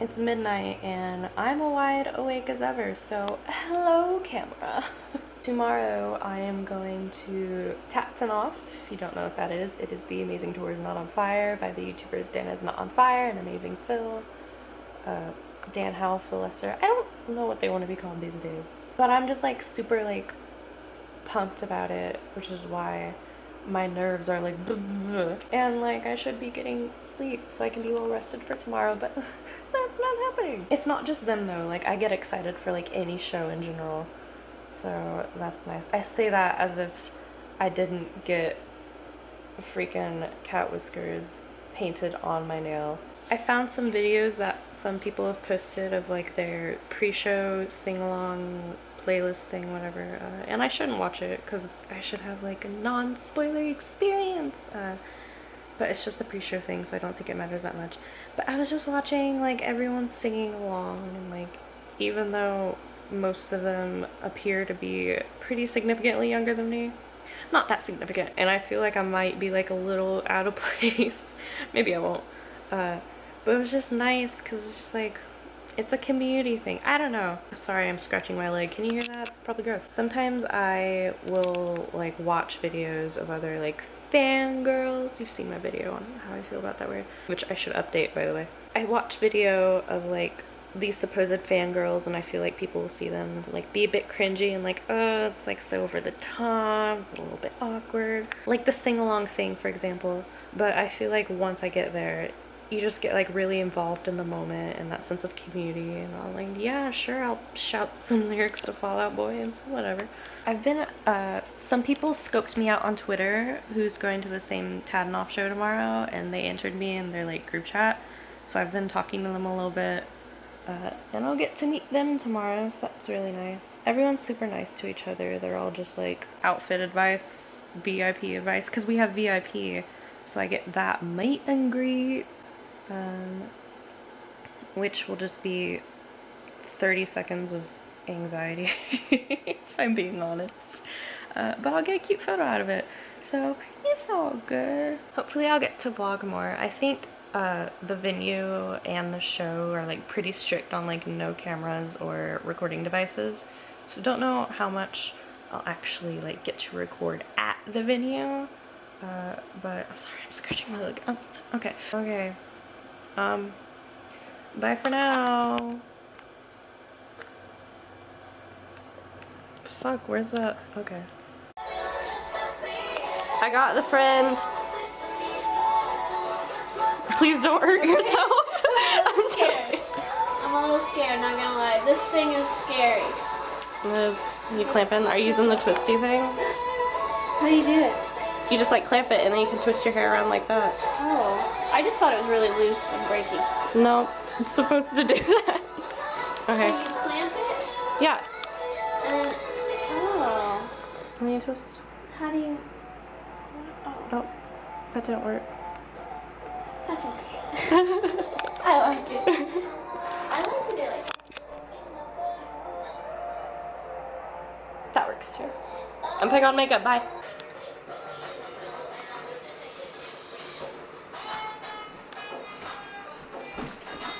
It's midnight and I'm wide awake as ever, so hello camera. Tomorrow I am going to TATINOF. If you don't know what that is, it is The Amazing Tour is Not on Fire by the YouTubers Dan Is Not on Fire and Amazing Phil. Dan Howell, Phil Lesser. I don't know what they want to be called these days. But I'm just like super like pumped about it, which is why my nerves are like and like I should be getting sleep so I can be well rested for tomorrow, but that's not happening. It's not just them though, like I get excited for like any show in general, so that's nice. I say that as if I didn't get freaking cat whiskers painted on my nail. I found some videos that some people have posted of like their pre-show sing-along playlist thing, whatever, and I shouldn't watch it because I should have like a non-spoiler experience, but it's just a pre-show thing, so I don't think it matters that much. But I was just watching like everyone singing along, and like even though most of them appear to be pretty significantly younger than me, not that significant, and I feel like I might be like a little out of place. Maybe I won't, but it was just nice because it's just like it's a community thing. I don't know. Sorry, I'm scratching my leg. Can you hear that? It's probably gross. Sometimes I will like watch videos of other like fangirls. You've seen my video on how I feel about that word, which I should update, by the way. I watch video of like these supposed fangirls, and I feel like people will see them like be a bit cringy and like, oh, it's like so over the top, it's a little bit awkward. Like the sing-along thing, for example. But I feel like once I get there, you just get like really involved in the moment and that sense of community, and I'm like, yeah, sure, I'll shout some lyrics to Fall Out Boy and whatever. I've been, some people scoped me out on Twitter who's going to the same TATINOF show tomorrow, and they entered me in their like group chat, so I've been talking to them a little bit, and I'll get to meet them tomorrow, so that's really nice. Everyone's super nice to each other. They're all just like outfit advice, VIP advice, because we have VIP, so I get that meet and greet, which will just be 30 seconds of anxiety if I'm being honest, but I'll get a cute photo out of it, so it's all good. Hopefully I'll get to vlog more. I think the venue and the show are like pretty strict on like no cameras or recording devices, so don't know how much I'll actually like get to record at the venue, but sorry, I'm scratching my leg. Oh, okay. Bye for now. Fuck, where's that? Okay. I got the friend. Please don't hurt yourself. I'm scared. I'm a little scared, not gonna lie. This thing is scary. Liz, you clamping? Are you using the twisty thing? How do you do it? You just like clamp it and then you can twist your hair around like that. Oh. I just thought it was really loose and breaky. No, it's supposed to do that. Okay. So you clamp it? Yeah. And oh. Can you twist? How do you? Oh, that didn't work. That's okay. I like it. I like to do it. That works too. I'm putting on makeup. Bye.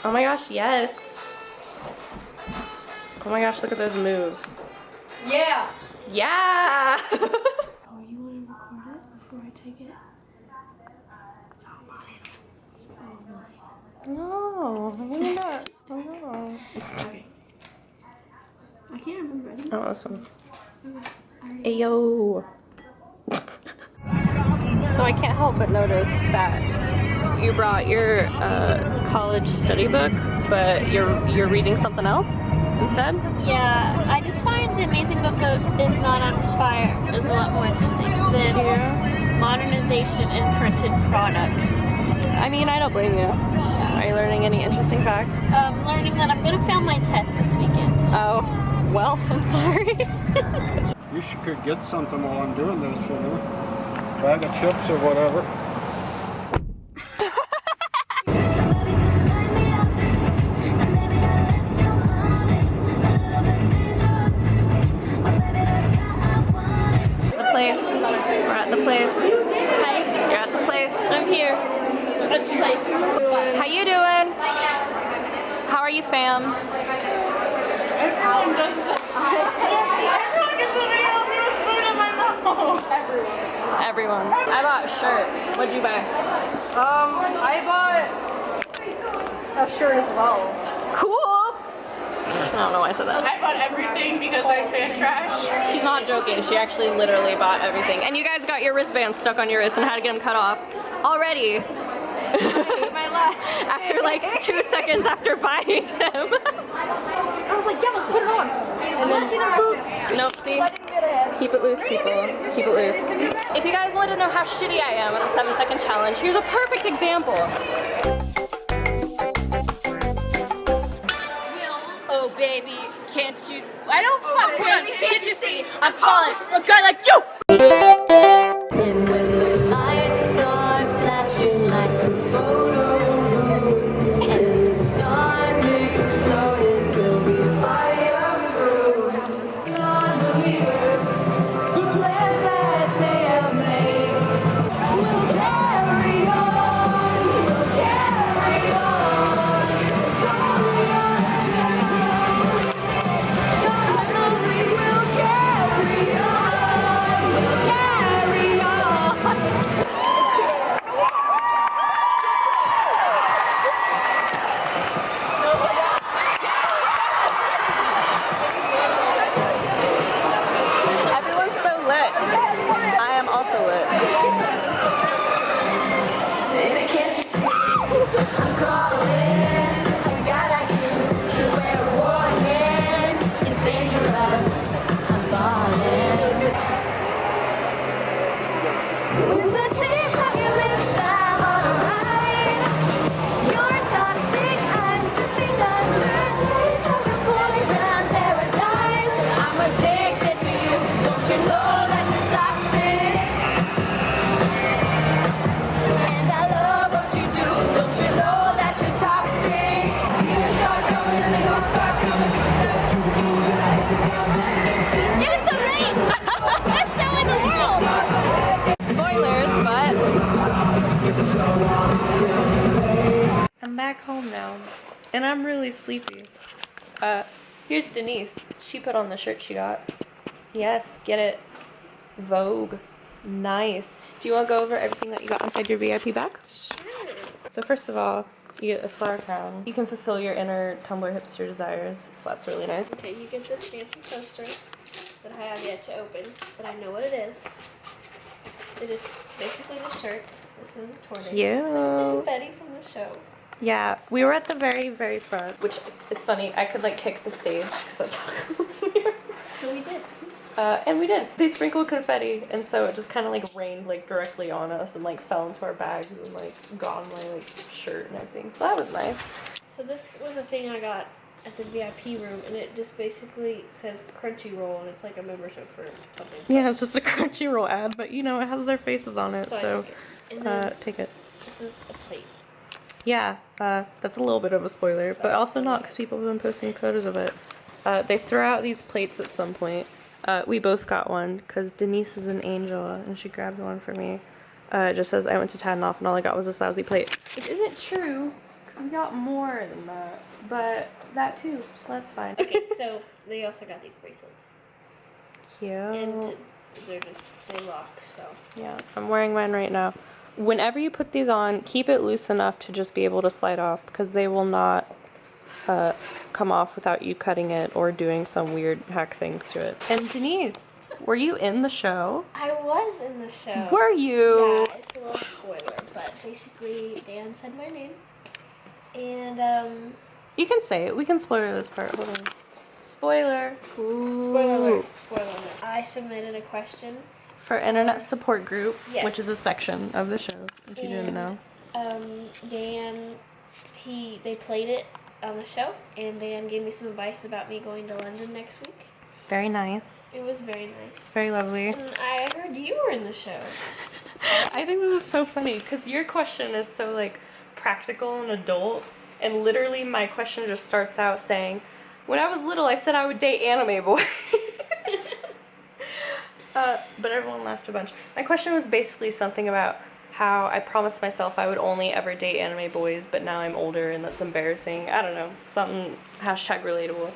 Oh my gosh, yes. Oh my gosh, look at those moves. Yeah. Yeah. Oh, you want to record it before I take it? It's all mine. It's all mine. No, maybe not. Oh no. Okay. I can't remember. I think Oh, this one. okay. Ayo. So I can't help but notice that you brought your college study book, but you're reading something else instead? Yeah, I just find the Amazing Book of Is Not on Fire is a lot more interesting than modernization and printed products. I mean, I don't blame you. Are you learning any interesting facts? I'm learning that I'm gonna fail my test this weekend. Oh, well, I'm sorry. You could get something while I'm doing this, you know? Bag of chips or whatever. We're at the place. Hi. You're at the place. I'm here at the place. How you doing? How you, fam? Everyone does this. Everyone gets a video of me with food in my mouth. Everyone. I bought a shirt. What'd you buy? I bought a shirt as well. Cool. I don't know why I said that. I bought everything because I'm fan trash. She's not joking. She actually literally bought everything. And you guys got your wristbands stuck on your wrist and had to get them cut off already. My life. After like 2 seconds after buying them. I was like, yeah, let's put it on. And then Nope, see? Keep it loose, people. Keep it loose. If you guys want to know how shitty I am at the 7-second challenge, here's a perfect example. Oh baby, can't you? I don't fuck baby, can't you see? I'm calling for a guy like you. And when the lights start flashing like a photo booth, and the stars exploding, we'll be fireproof. Non-believers, the plans that they have made, will carry on, carry on, carry on. Everyone's so lit. I am also lit. Baby, can't you see? I'm crawling. A guy like you should wear a warning. It's dangerous. I'm falling. With the taste of your lips, I'm alright. You're toxic. I'm slipping under. Taste of your poison paradise. I'm addicted to you. Don't you know that you're toxic? And I love what you do. Don't you know that you're toxic? You start coming and you start coming. It was so great! Best show in the world! Spoilers, but I'm back home now, and I'm really sleepy. Here's Denise. She put on the shirt she got. Yes, get it. Vogue. Nice. Do you want to go over everything that you got inside your VIP bag? Sure. So first of all, you get a flower crown. You can fulfill your inner Tumblr hipster desires, so that's really nice. Okay, you get this fancy poster that I have yet to open, but I know what it is. It is basically the shirt with some tortoise. Cute. Betty from the show. Yeah, we were at the very, very front, which is, it's funny. I could like kick the stage because that's how close we are. So we did. And we did. They sprinkled confetti, and so it just kind of like rained like directly on us and like fell into our bags and like got on my like shirt and everything. So that was nice. So this was a thing I got at the VIP room, and it just basically says Crunchyroll, and it's like a membership for something. Yeah, it's just a Crunchyroll ad, but you know it has their faces on it, So I so took it. And then take it. this is a plate. Yeah, that's a little bit of a spoiler, but also not because people have been posting photos of it. They throw out these plates at some point. We both got one because Denise is an angel and she grabbed one for me. It just says I went to TATINOF and all I got was this lousy plate. It isn't true because we got more than that, but that too, so that's fine. Okay, so they also got these bracelets. Cute. And they lock, so. Yeah, I'm wearing mine right now. Whenever you put these on, keep it loose enough to just be able to slide off because they will not come off without you cutting it or doing some weird hack things to it. And Denise, were you in the show? I was in the show. Were you? Yeah, it's a little spoiler, but basically Dan said my name. And, You can say it. We can spoiler this part. Hold on. Spoiler. Ooh. spoiler alert, spoiler alert. I submitted a question. For Internet Support Group, Yes. which is a section of the show, if you didn't know. Dan, they played it on the show, and Dan gave me some advice about me going to London next week. Very nice. It was very nice. Very lovely. And I heard you were in the show. I think this is so funny because your question is so like practical and adult, and literally my question just starts out saying, when I was little I said I would date anime boys. But everyone laughed a bunch. My question was basically something about how I promised myself I would only ever date anime boys, but now I'm older and that's embarrassing. I don't know, something hashtag relatable,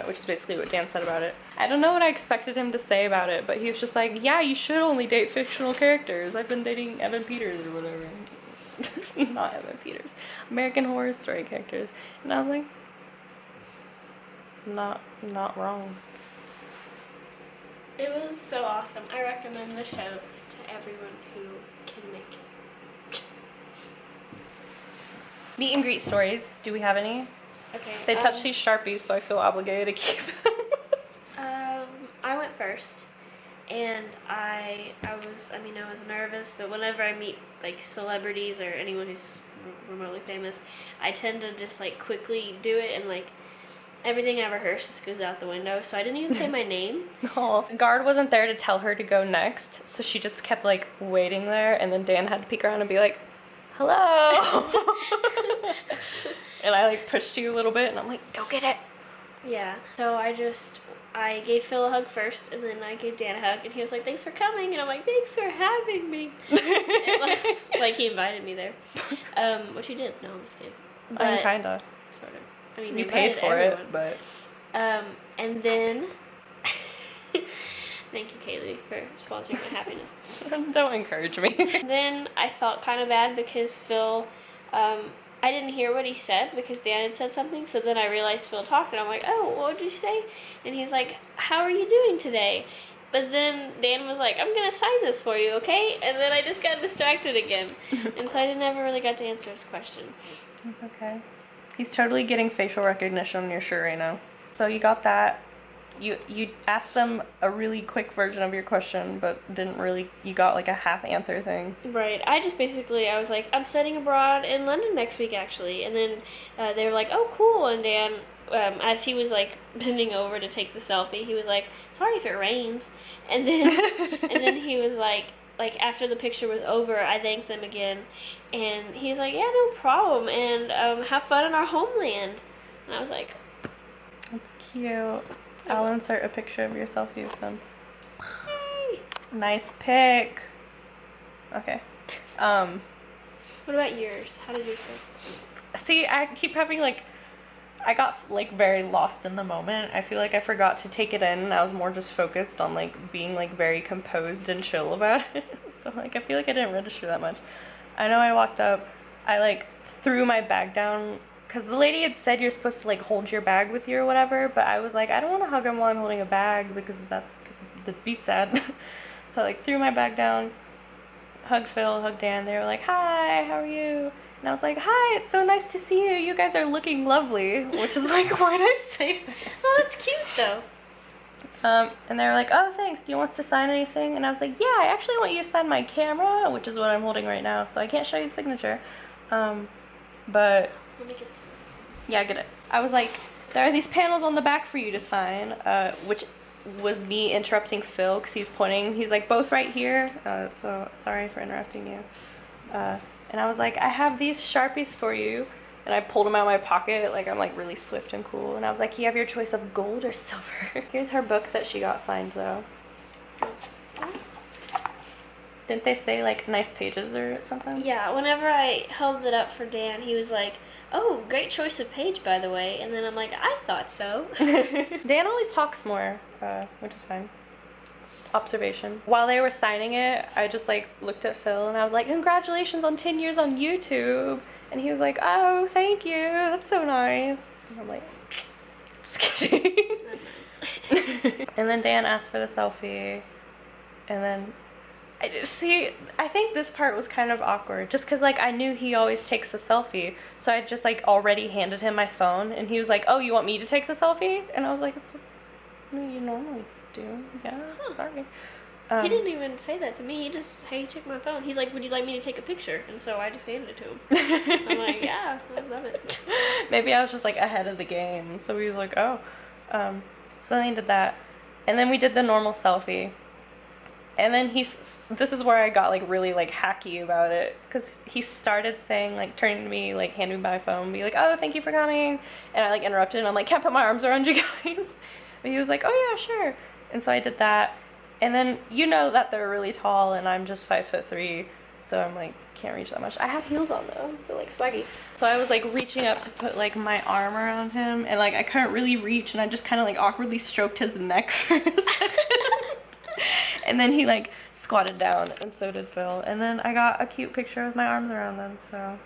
which is basically what Dan said about it. I don't know what I expected him to say about it, but he was just like, yeah, you should only date fictional characters. I've been dating Evan Peters or whatever. Not Evan Peters. American Horror Story characters. And I was like, not wrong. It was so awesome. I recommend the show to everyone who can make it. Meet and greet stories. Do we have any? Okay. They touched these Sharpies, so I feel obligated to keep them. I went first, and I was nervous, but whenever I meet like celebrities or anyone who's remotely famous, I tend to just like quickly do it, and like everything I rehearsed just goes out the window, so I didn't even say my name. Oh. The guard wasn't there to tell her to go next, so she just kept like waiting there, and then Dan had to peek around and be like, hello. And I like pushed you a little bit, and I'm like, go get it. Yeah, so I gave Phil a hug first, and then I gave Dan a hug, and he was like, thanks for coming, and I'm like, thanks for having me. And, like he invited me there, which he did. No, I'm just kidding. But, I mean, kinda. Sort of. I mean, You paid for everyone. it, but... And then, thank you, Kaylee, for sponsoring my happiness. Don't encourage me. Then I felt kind of bad because Phil, I didn't hear what he said because Dan had said something, so then I realized Phil talked, and I'm like, oh, what did you say? And he's like, how are you doing today? But then Dan was like, I'm going to sign this for you, okay? And then I just got distracted again, and so I never really got to answer his question. It's okay. He's totally getting facial recognition on your shirt right now. So you got that. You asked them a really quick version of your question, but you got like a half answer thing. Right. I was like, I'm studying abroad in London next week, actually. And then they were like, oh, cool. And Dan, as he was like bending over to take the selfie, he was like, sorry if it rains. And then he was like after the picture was over, I thanked them again. And he's like, yeah, no problem. And have fun in our homeland. And I was like, That's cute. I'll insert a picture of your selfie with them. hey. Nice pic. Okay. What about yours? How did yours go? See, I keep having like, I got like very lost in the moment. I feel like I forgot to take it in, and I was more just focused on like being like very composed and chill about it. So like I feel like I didn't register that much. I know I walked up, I like threw my bag down, because the lady had said you're supposed to like hold your bag with you or whatever, but I was like, I don't want to hug him while I'm holding a bag because that'd be sad. So I like threw my bag down, hugged Phil, hugged Dan. They were like, hi, how are you? And I was like, hi, it's so nice to see you. You guys are looking lovely. Which is like, why did I say that? Oh, that's cute though. And they were like, oh, thanks. Do you want us to sign anything? And I was like, yeah, I actually want you to sign my camera, which is what I'm holding right now, so I can't show you the signature. But Let me get this. yeah, get it. I was like, there are these panels on the back for you to sign, which was me interrupting Phil because he's pointing. He's like, both right here. So sorry for interrupting you. And I was like, I have these Sharpies for you. And I pulled them out of my pocket, like I'm like really swift and cool. And I was like, you have your choice of gold or silver. Here's her book that she got signed though. Didn't they say like nice pages or something? Yeah, whenever I held it up for Dan, he was like, oh, great choice of page, by the way. And then I'm like, I thought so. Dan always talks more, which is fine. Just observation. While they were signing it, I just like looked at Phil and I was like, congratulations on 10 years on YouTube. And he was like, oh, thank you. That's so nice. And I'm like, just kidding. And then Dan asked for the selfie. And then I think this part was kind of awkward just because like I knew he always takes a selfie, so I just like already handed him my phone and he was like, oh, you want me to take the selfie? And I was like, that's what you normally do. Yeah, sorry. He didn't even say that to me. He just, hey, check my phone. He's like, would you like me to take a picture? And so I just handed it to him. I'm like, yeah, I love it. Maybe I was just like ahead of the game, so he was like, oh. So then he did that, and then we did the normal selfie. And then this is where I got like really like hacky about it, because he started saying like, turning to me, like handing me my phone, be like, oh, thank you for coming. And I like interrupted and I'm like, can't put my arms around you guys. But he was like, oh yeah, sure. And so I did that. And then you know that they're really tall and I'm just 5'3", so I'm like, can't reach that much. I have heels on though, so like swaggy. So I was like reaching up to put like my arm around him, and like I couldn't really reach, and I just kind of like awkwardly stroked his neck for a second. And then he like squatted down, and so did Phil. And then I got a cute picture with my arms around them, so.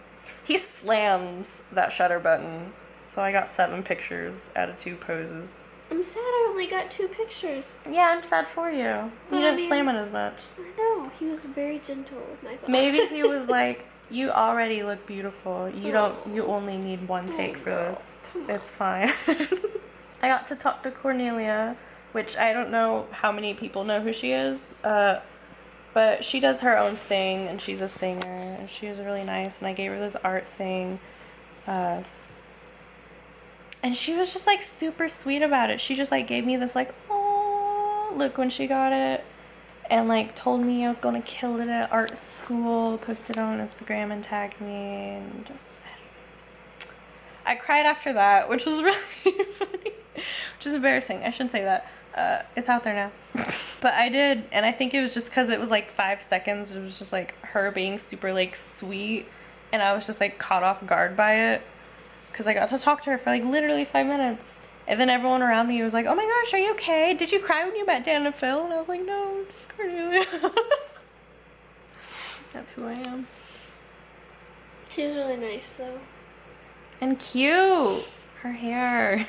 He slams that shutter button, so I got 7 pictures out of 2 poses. I'm sad I only got 2 pictures. Yeah, I'm sad for you. You didn't slam it as much. I know, he was very gentle with my thoughts. Maybe he was like, you already look beautiful. You only need 1 take for this. It's fine. I got to talk to Cornelia, which I don't know how many people know who she is. But she does her own thing, and she's a singer, and she was really nice, and I gave her this art thing. And she was just like super sweet about it. She just like gave me this like, oh, look when she got it, and like told me I was gonna kill it at art school, posted it on Instagram and tagged me, and just, I cried after that, which was really funny, which is embarrassing. I shouldn't say that. It's out there now. But I did, and I think it was just because it was like 5 seconds. It was just like her being super like sweet, and I was just like caught off guard by it because I got to talk to her for like literally 5 minutes, and then everyone around me was like, oh my gosh, are you okay? Did you cry when you met Dan and Phil? And I was like, no, just Cornelia. That's who I am. She's really nice though. And cute. Her hair.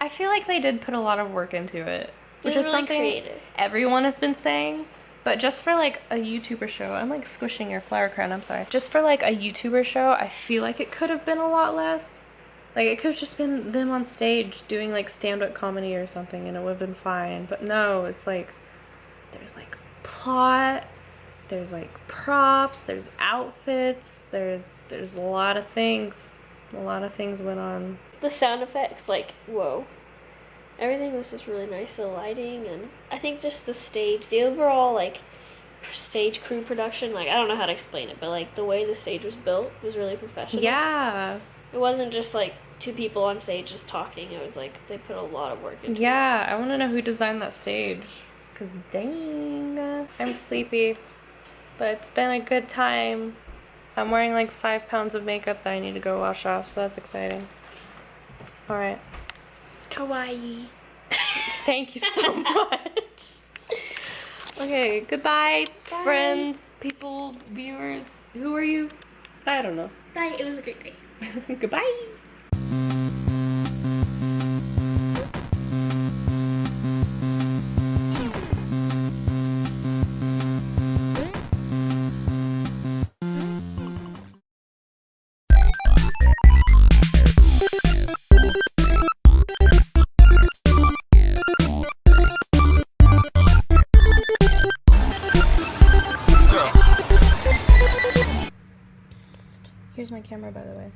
I feel like they did put a lot of work into it, which is really something creative. Everyone has been saying. But just for like a YouTuber show, I'm like squishing your flower crown, I'm sorry. Just for like a YouTuber show, I feel like it could have been a lot less. Like it could have just been them on stage doing like stand-up comedy or something, and it would have been fine. But no, it's like there's like plot, there's like props, there's outfits, there's a lot of things. A lot of things went on. The sound effects, like, whoa. Everything was just really nice, the lighting, and I think just the stage, the overall, like, stage crew production, like, I don't know how to explain it, but, like, the way the stage was built was really professional. Yeah. It wasn't just, like, 2 people on stage just talking. It was, like, they put a lot of work into it. Yeah, I want to know who designed that stage, because dang, I'm sleepy, but it's been a good time. I'm wearing, like, 5 pounds of makeup that I need to go wash off, so that's exciting. Alright. Kawaii. Thank you so much. Okay, goodbye, Bye. friends, people, viewers. Who are you? I don't know. Bye, it was a great day. Goodbye. Here's my camera, by the way.